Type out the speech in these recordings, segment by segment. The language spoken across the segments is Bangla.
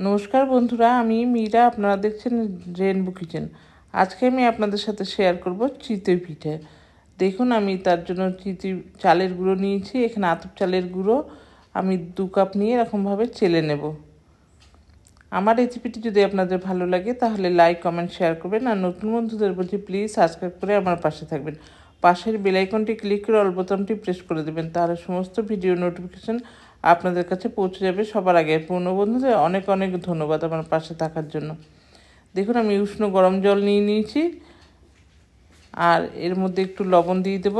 নমস্কার বন্ধুরা, আমি মীরা। আপনারা দেখছেন রেনবো কিচেন। আজকে আমি আপনাদের সাথে শেয়ার করব চিতই পিঠে। দেখুন, আমি তার জন্য চালের গুঁড়ো নিয়েছি। এখানে আতপ চালের গুঁড়ো আমি 2 কাপ নিয়ে এরকমভাবে চেলে নেব। আমার রেসিপিটি যদি আপনাদের ভালো লাগে তাহলে লাইক, কমেন্ট, শেয়ার করবেন। আর নতুন বন্ধুদের বলছি প্লিজ সাবস্ক্রাইব করে আমার পাশে থাকবেন। পাশের বেল আইকনটি ক্লিক করে অল বোতামটি প্রেস করে দেবেন, তাহলে সমস্ত ভিডিও নোটিফিকেশন আপনাদের কাছে পৌঁছে যাবে সবার আগে। পুরনো বন্ধুদের অনেক অনেক ধন্যবাদ আমার পাশে থাকার জন্য। দেখুন, আমি উষ্ণ গরম জল নিয়ে নিয়েছি, আর এর মধ্যে একটু লবণ দিয়ে দেব।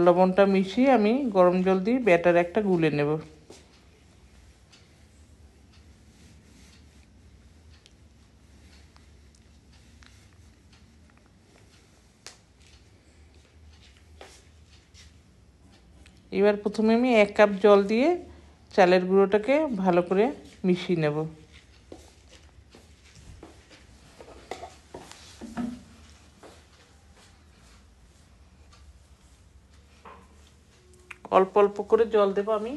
লবণটা মিশিয়ে আমি গরম জল দিয়ে ব্যাটার একটা গুলে নেব। এবার প্রথমে আমি 1 কাপ জল দিয়ে চালের গুঁড়োটাকে ভালো করে মিশিয়ে নেব। অল্প অল্প করে জল দেব আমি।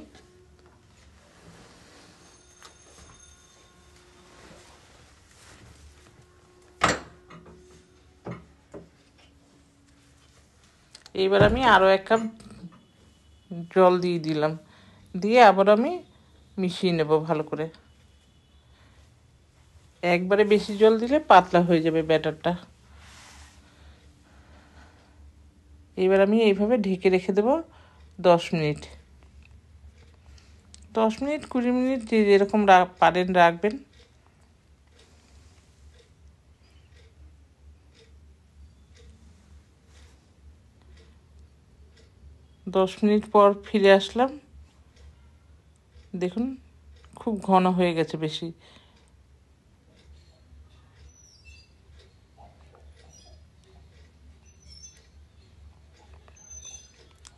এবার আমি আরও 1 কাপ জল দিয়ে দিলাম, দিয়ে আবার আমি মিশিয়ে নেব ভালো করে। একবারে বেশি জল দিলে পাতলা হয়ে যাবে ব্যাটারটা। এবার আমি এইভাবে ঢেকে রেখে দেব 10 মিনিট। 10 মিনিট 20 মিনিট যে যেরকম পারেন রাখবেন। দশ মিনিট পর ফিরে আসলাম। দেখুন, খুব ঘন হয়ে গেছে বেশি।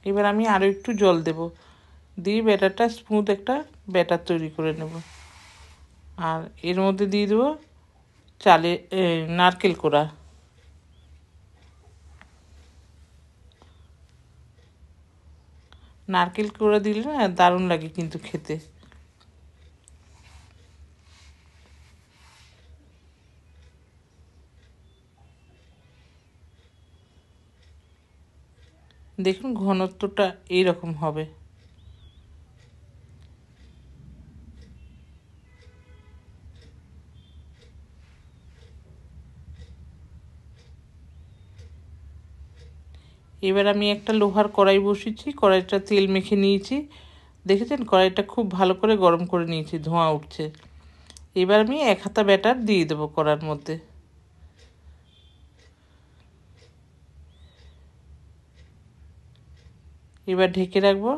এবার আমি আরও একটু জল দেব, দিয়ে ব্যাটারটা স্মুথ একটা ব্যাটার তৈরি করে নেব। আর এর মধ্যে দিয়ে দেবো নারকেল কোড়া। নারকেল কোড়া দিলে না দারুণ লাগে কিন্তু খেতে। দেখুন, ঘনত্বটা এইরকম হবে। এবার আমি একটা লোহার কড়াই বসিয়েছি, কড়াইটা তেল মেখে নিয়েছি। দেখেছেন, কড়াইটা খুব ভালো করে গরম করে নিয়েছি, ধোঁয়া উঠছে। এবার আমি 1 হাতা ব্যাটার দিয়ে দেবো কড়ার মধ্যে। এবার ঢেকে রাখবো।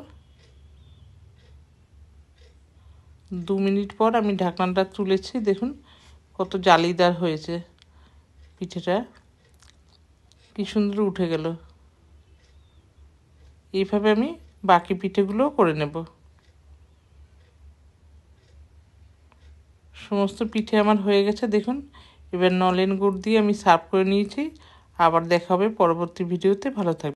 2 মিনিট পর আমি ঢাকনাটা তুলেছি। দেখুন কত জালিদার হয়েছে পিঠেটা, কি সুন্দর উঠে গেল। এইভাবে আমি বাকি পিঠেগুলোও করে নেব। সমস্ত পিঠে আমার হয়ে গেছে দেখুন। এবার নলেন গুড় দিয়ে আমি সার্ভ করে নিয়েছি। আবার দেখা হবে পরবর্তী ভিডিওতে। ভালো থাকবেন।